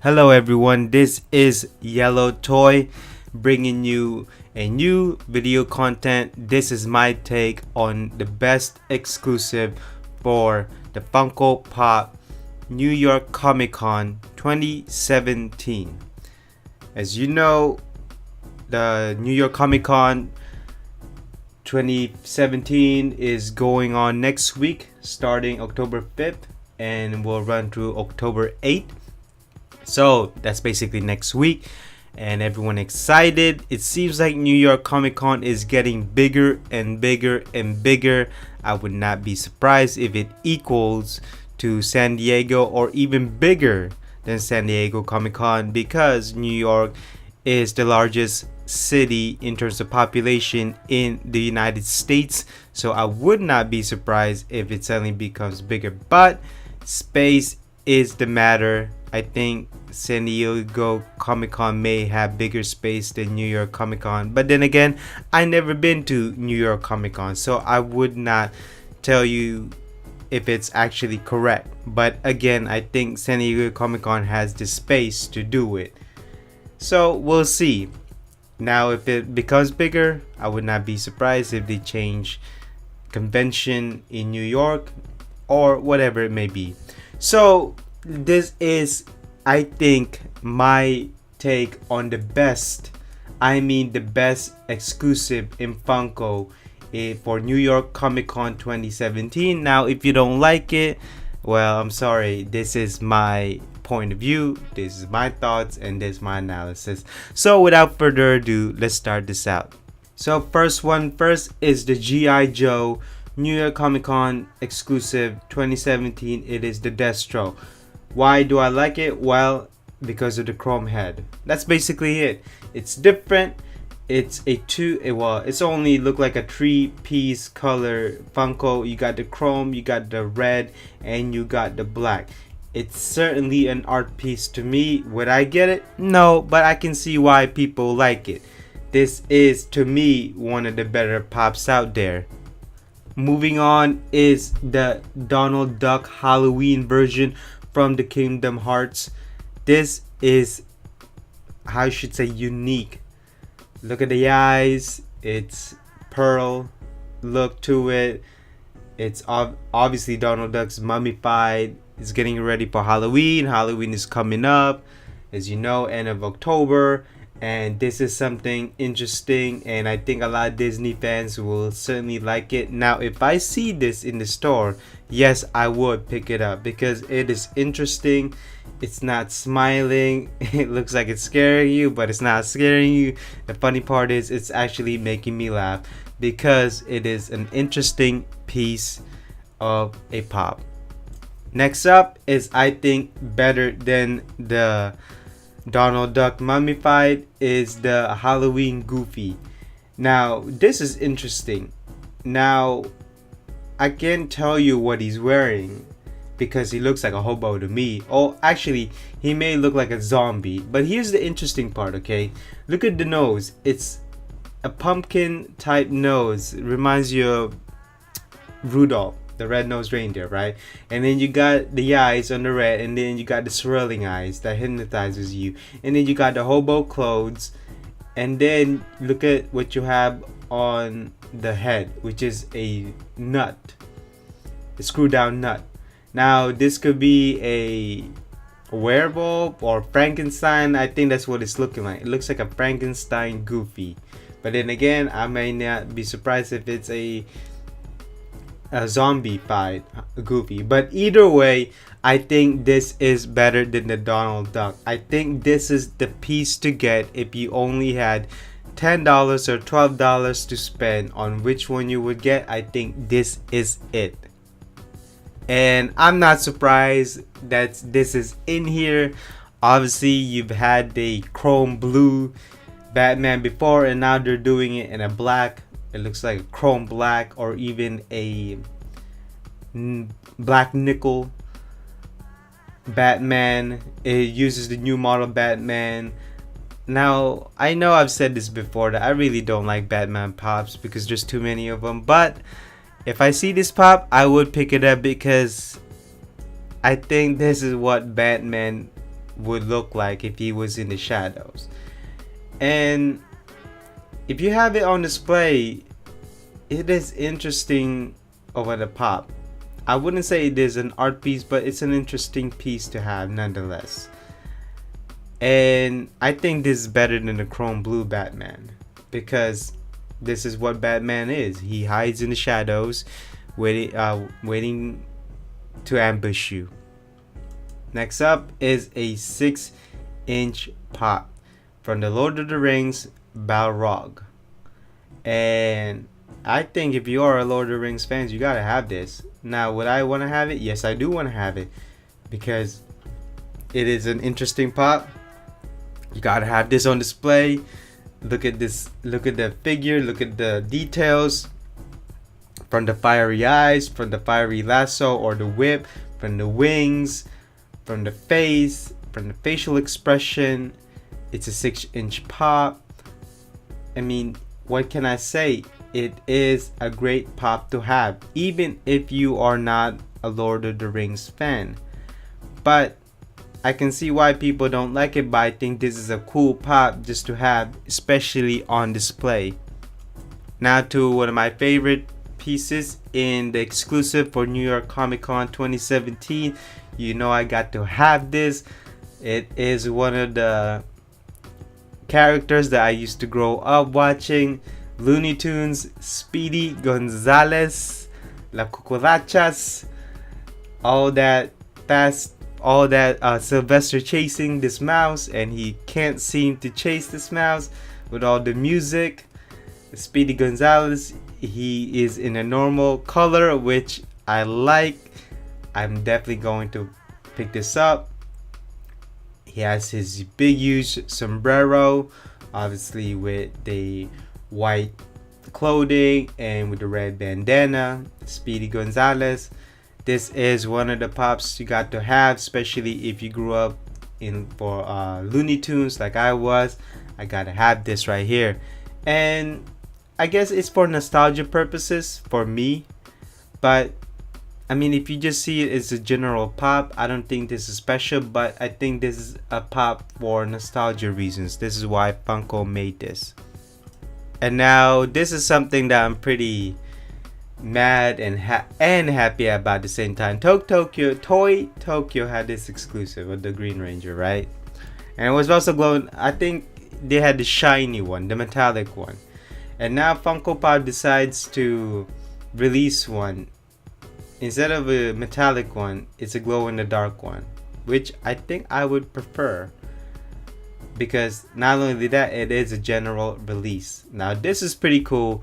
Hello everyone, this is Yellow Toy bringing you a new video content. This is my take on the best exclusive for the Funko Pop New York Comic Con 2017. As you know, the New York Comic Con 2017 is going on next week starting October 5th and will run through October 8th. So that's basically next week, and everyone excited. It seems like New York Comic Con is getting bigger and bigger and bigger. I would not be surprised if it equals to San Diego or even bigger than San Diego Comic Con, because New York is the largest city in terms of population in the United States. So I would not be surprised if it suddenly becomes bigger, but space is the matter. I think San Diego Comic Con may have bigger space than New York Comic Con, but then again, I never been to New York Comic Con, so I would not tell you if it's actually correct. But again, I think San Diego Comic Con has the space to do it, so we'll see. Now, if it becomes bigger, I would not be surprised if they change convention in New York or whatever it may be. So this is, I think, my take on the best, the best exclusive in Funko for New York Comic Con 2017. Now, if you don't like it, well, I'm sorry. This is my point of view, this is my thoughts, and this is my analysis. So without further ado, let's start this out. So first is the G.I. Joe New York Comic Con exclusive 2017. It is the Destro. Why do I like it? Well, because of the chrome head. That's basically it. It's different. It's it's only look like a 3-piece color Funko. You got the chrome, you got the red, and you got the black. It's certainly an art piece to me. Would I get it? No, but I can see why people like it. This is, to me, one of the better pops out there. Moving on is the Donald Duck Halloween version from the Kingdom Hearts. This is, I should say, unique. Look at the eyes. It's pearl look to it. It's obviously Donald Duck's mummified. It's getting ready for Halloween. Halloween is coming up, as you know, end of October. And this is something interesting, and I think a lot of Disney fans will certainly like it. Now, if I see this in the store, yes, I would pick it up because it is interesting. It's not smiling. It looks like it's scaring you, but it's not scaring you. The funny part is it's actually making me laugh because it is an interesting piece of a pop. Next up is, I think, better than the Donald Duck mummified, is the Halloween Goofy. Now, this is interesting. Now, I can't tell you what he's wearing because he looks like a hobo to me. Oh, actually, he may look like a zombie. But here's the interesting part, okay? Look at the nose. It's a pumpkin type nose. It reminds you of Rudolph, the red-nosed reindeer, right? And then you got the eyes on the red, and then you got the swirling eyes that hypnotizes you, and then you got the hobo clothes, and then look at what you have on the head, which is a nut, a screw down nut. Now, this could be a werewolf or Frankenstein. I think that's what it's looking like. It looks like a Frankenstein Goofy. But then again, I may not be surprised if it's a zombie-fied Goofy. But either way, I think this is better than the Donald Duck. I think this is the piece to get if you only had $10 or $12 to spend on which one you would get. I think this is it. And I'm not surprised that this is in here. Obviously, you've had the chrome blue Batman before, and now they're doing it in a black. It looks like a chrome black or even a black nickel Batman. It uses the new model Batman. Now, I know I've said this before that I really don't like Batman pops because there's too many of them. But if I see this pop, I would pick it up because I think this is what Batman would look like if he was in the shadows. And if you have it on display, it is interesting over the pop. I wouldn't say it is an art piece, but it's an interesting piece to have nonetheless. And I think this is better than the chrome blue Batman, because this is what Batman is. He hides in the shadows, waiting to ambush you. Next up is a 6-inch pop from the Lord of the Rings Balrog. And I think if you are a Lord of the Rings fan, you gotta have this. Now, would I want to have it? Yes, I do want to have it, because it is an interesting pop. You gotta have this on display. Look at this. Look at the figure. Look at the details. From the fiery eyes, from the fiery lasso or the whip, from the wings, from the face, from the facial expression. It's a 6-inch pop. I mean, what can I say? It is a great pop to have, even if you are not a Lord of the Rings fan. But I can see why people don't like it, but I think this is a cool pop just to have, especially on display. Now to one of my favorite pieces in the exclusive for New York Comic Con 2017. You know I got to have this. It is one of the characters that I used to grow up watching. Looney Tunes, Speedy Gonzales, La Cucarachas, all that Sylvester chasing this mouse, and he can't seem to chase this mouse with all the music. Speedy Gonzales, he is in a normal color, which I like. I'm definitely going to pick this up. He has his big huge sombrero, obviously with the white clothing and with the red bandana. Speedy Gonzales, this is one of the pops you got to have, especially if you grew up for Looney Tunes like I was. I gotta have this right here, and I guess it's for nostalgia purposes for me. But I mean, if you just see it as a general pop, I don't think this is special, but I think this is a pop for nostalgia reasons. This is why Funko made this. And now this is something that I'm pretty mad and happy about at the same time. Toy Tokyo had this exclusive with the Green Ranger, right? And it was also glowing. I think they had the shiny one, the metallic one. And now Funko Pop decides to release one. Instead of a metallic one, it's a glow in the dark one, which I think I would prefer, because not only that, it is a general release. Now this is pretty cool.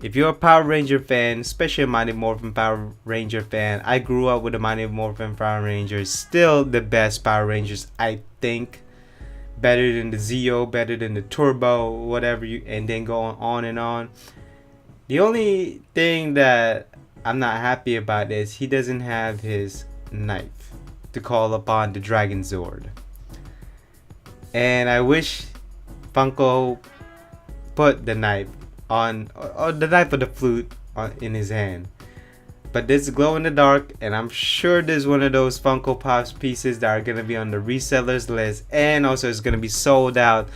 If you're a Power Ranger fan, especially a Mighty Morphin Power Ranger fan, I grew up with the Mighty Morphin Power Rangers. Still the best Power Rangers, I think. Better than the Zeo, better than the Turbo, whatever you, and then going on and on. The only thing that I'm not happy about is he doesn't have his knife to call upon the Dragonzord. And I wish Funko put the knife on, or the knife or the flute in his hand. But this is glow in the dark, and I'm sure this is one of those Funko Pops pieces that are gonna be on the resellers list, and also it's gonna be sold out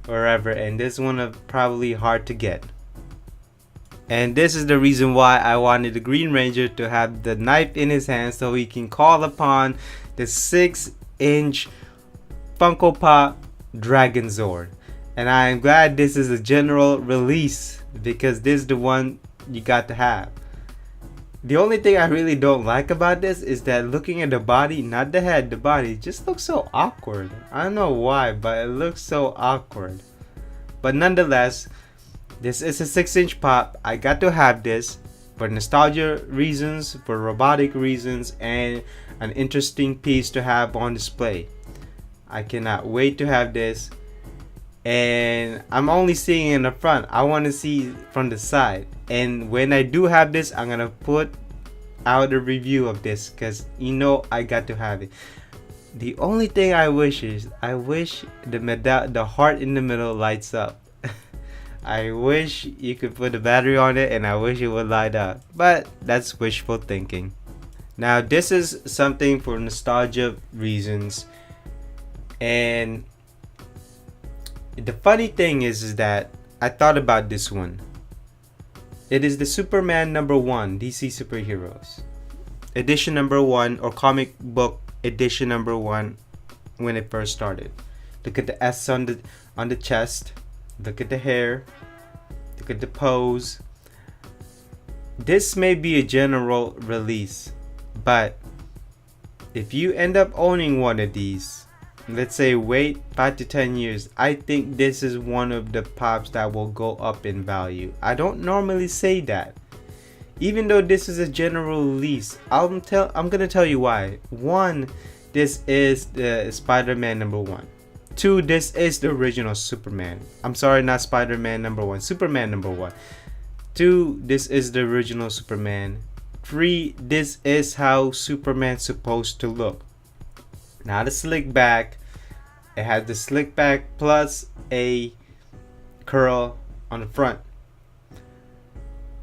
wherever. And this one is probably hard to get. And this is the reason why I wanted the Green Ranger to have the knife in his hand, so he can call upon the 6-inch Funko Pop Dragonzord. And I am glad this is a general release, because this is the one you got to have. The only thing I really don't like about this is that looking at the body, not the head, the body, just looks so awkward. I don't know why, but it looks so awkward. But nonetheless, this is a 6-inch pop. I got to have this for nostalgia reasons, for robotic reasons, and an interesting piece to have on display. I cannot wait to have this. And I'm only seeing it in the front. I want to see from the side. And when I do have this, I'm gonna put out a review of this, because you know I got to have it. The only thing I wish is, I wish the heart in the middle lights up. I wish you could put a battery on it, and I wish it would light up. But that's wishful thinking. Now this is something for nostalgia reasons. And the funny thing is that I thought about this one. It is the Superman #1 DC Superheroes edition #1, or comic book edition #1 when it first started. Look at the S on the chest. Look at the hair. Look at the pose. This may be a general release, but if you end up owning one of these, let's say wait 5 to 10 years, I think this is one of the pops that will go up in value. I don't normally say that. Even though this is a general release, I'm gonna tell you why. One, this is the Spider-Man #1. Two, this is the original Superman. I'm sorry, not Spider-Man #1, Superman #1. Two, this is the original Superman. Three, this is how Superman's supposed to look. Not a slick back. It has the slick back plus a curl on the front.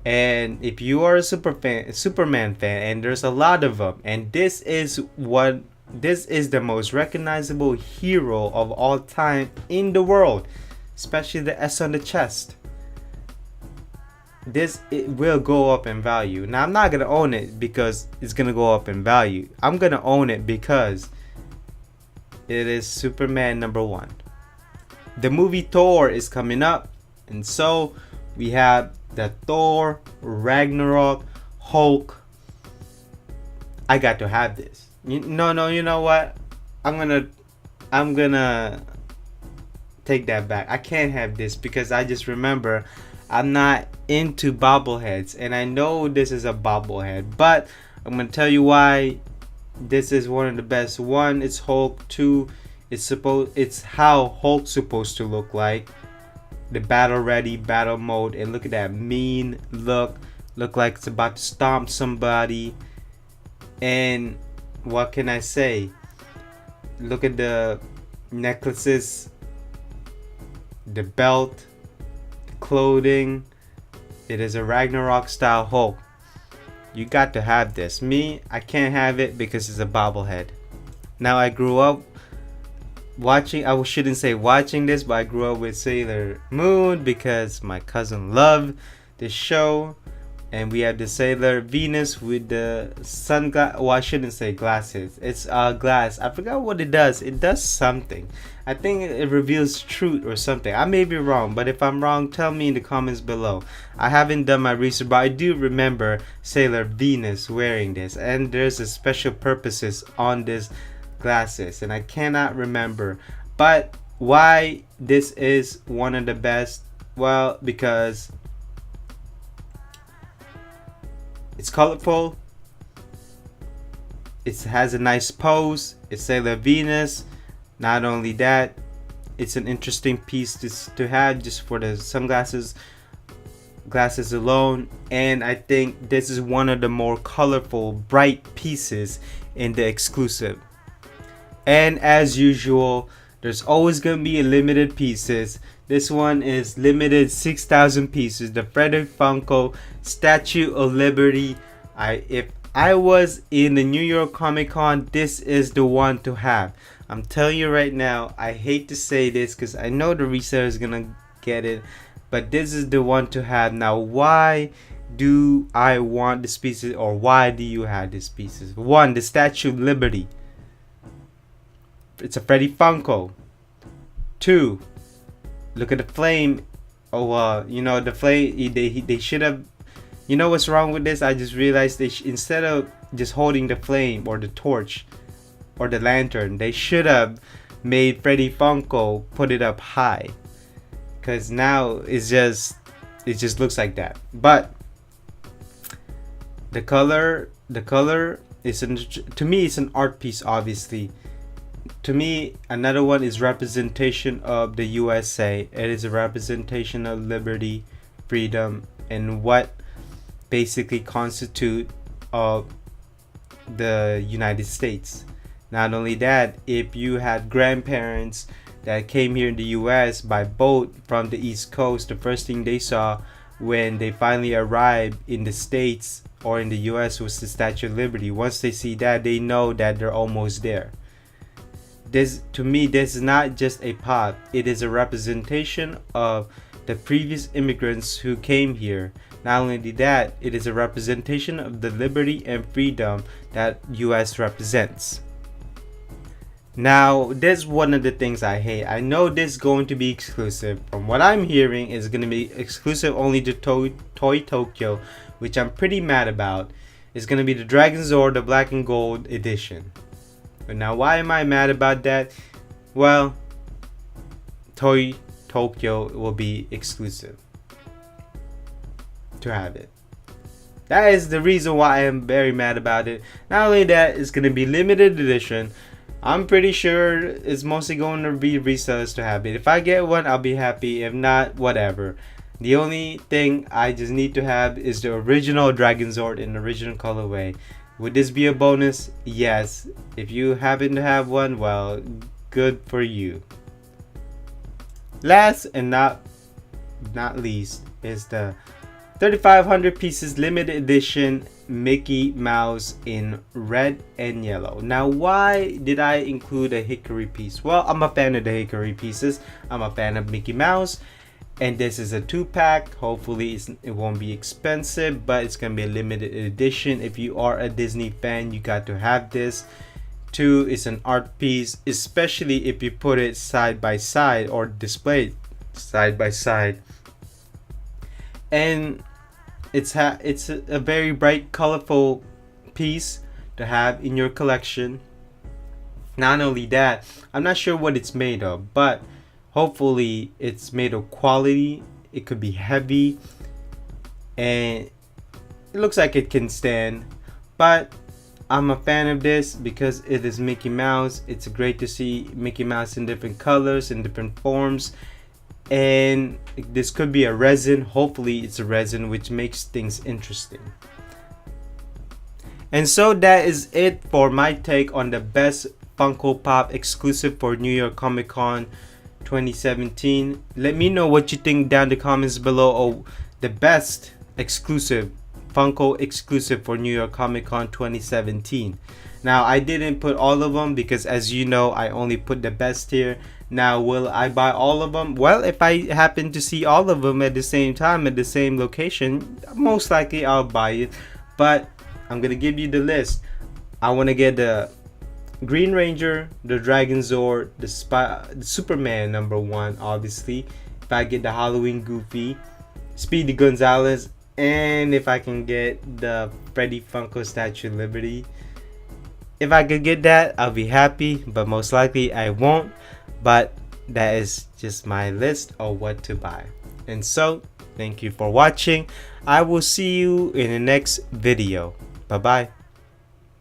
And if you are a Superman fan, and there's a lot of them, and this is the most recognizable hero of all time in the world, especially the S on the chest. It will go up in value. Now I'm not gonna own it because it's gonna go up in value. I'm gonna own it because it is Superman #1. The movie Thor is coming up, and so we have the Thor, Ragnarok, Hulk. I got to have this. You know what? I'm gonna take that back. I can't have this because I just remember I'm not into bobbleheads, and I know this is a bobblehead, but I'm gonna tell you why this is one of the best. One, it's Hulk. Two, it's how Hulk's supposed to look like. The battle ready battle mode, and look at that mean look like it's about to stomp somebody. And what can I say? Look at the necklaces, the belt, the clothing. It is a Ragnarok style Hulk. You got to have this. Me, I can't have it because it's a bobblehead. Now I grew up I shouldn't say watching this, but I grew up with Sailor Moon because my cousin loved this show, and we have the Sailor Venus with the sunglasses. Well, I shouldn't say glasses. It's glass. I forgot what it does. It does something. I think it reveals truth or something. I may be wrong, but if I'm wrong, tell me in the comments below. I haven't done my research, but I do remember Sailor Venus wearing this, and there's a special purposes on this glasses, and I cannot remember. But why this is one of the best? Well, because it's colorful, it has a nice pose, it's Sailor Venus. Not only that, it's an interesting piece to have just for the sunglasses glasses alone, and I think this is one of the more colorful, bright pieces in the exclusive. And as usual, there's always going to be limited pieces. This one is limited 6,000 pieces. The Freddy FUNKO Statue of Liberty. If I was in the New York Comic Con, this is the one to have. I'm telling you right now, I hate to say this because I know the reseller is going to get it, but this is the one to have. Now, why do I want this pieces, or why do you have these pieces? One, the Statue of Liberty. It's a Freddy FUNKO. Two, look at the flame. The flame. They should have. You know what's wrong with this? I just realized instead of just holding the flame or the torch or the lantern, they should have made Freddy FUNKO put it up high. Cause now it just looks like that. But the color is to me it's an art piece, obviously. To me, another one is representation of the USA. It is a representation of liberty, freedom, and what basically constitute of the United States. Not only that, if you had grandparents that came here in the US by boat from the East Coast, the first thing they saw when they finally arrived in the States or in the US was the Statue of Liberty. Once they see that, they know that they're almost there. This, to me, this is not just a pop. It is a representation of the previous immigrants who came here. Not only that, it is a representation of the liberty and freedom that US represents. Now, this is one of the things I hate. I know this is going to be exclusive. From what I'm hearing, it's going to be exclusive only to Toy Tokyo, which I'm pretty mad about. It's going to be the Dragonzord, the black and gold edition. But now, why am I mad about that? Well, Toy Tokyo will be exclusive to have it. That is the reason why I am very mad about it. Not only that, it's going to be limited edition. I'm pretty sure it's mostly going to be resellers to have it. If I get one, I'll be happy. If not, whatever. The only thing I just need to have is the original Dragonzord in the original colorway. Would this be a bonus? Yes. If you happen to have one, well, good for you. Last and not least is the 3,500 pieces limited edition Mickey Mouse in red and yellow. Now, why did I include a hickory piece? Well, I'm a fan of the hickory pieces. I'm a fan of Mickey Mouse, and this is a 2-pack. Hopefully it won't be expensive, but it's gonna be a limited edition. If you are a Disney fan, you got to have this. 2, it's an art piece, especially if you put it side by side or display it side by side. And it's a very bright, colorful piece to have in your collection. Not only that, I'm not sure what it's made of, but hopefully it's made of quality. It could be heavy, and it looks like it can stand. But I'm a fan of this because it is Mickey Mouse. It's great to see Mickey Mouse in different colors and different forms. And this could be a resin. Hopefully it's a resin, which makes things interesting. And so that is it for my take on the best Funko Pop exclusive for New York Comic Con 2017. Let me know what you think down in the comments below, or the best exclusive Funko exclusive for New York Comic Con 2017. Now, I didn't put all of them because, as you know, I only put the best here. Now, will I buy all of them? Well, if I happen to see all of them at the same time at the same location, most likely I'll buy it. But I'm gonna give you the list. I want to get the Green Ranger, the Dragonzord, the Superman #1, obviously. If I get the Halloween Goofy, Speedy Gonzales, and if I can get the Freddy Funko Statue of Liberty. If I could get that, I'll be happy, but most likely I won't. But that is just my list of what to buy. And so, thank you for watching. I will see you in the next video. Bye bye.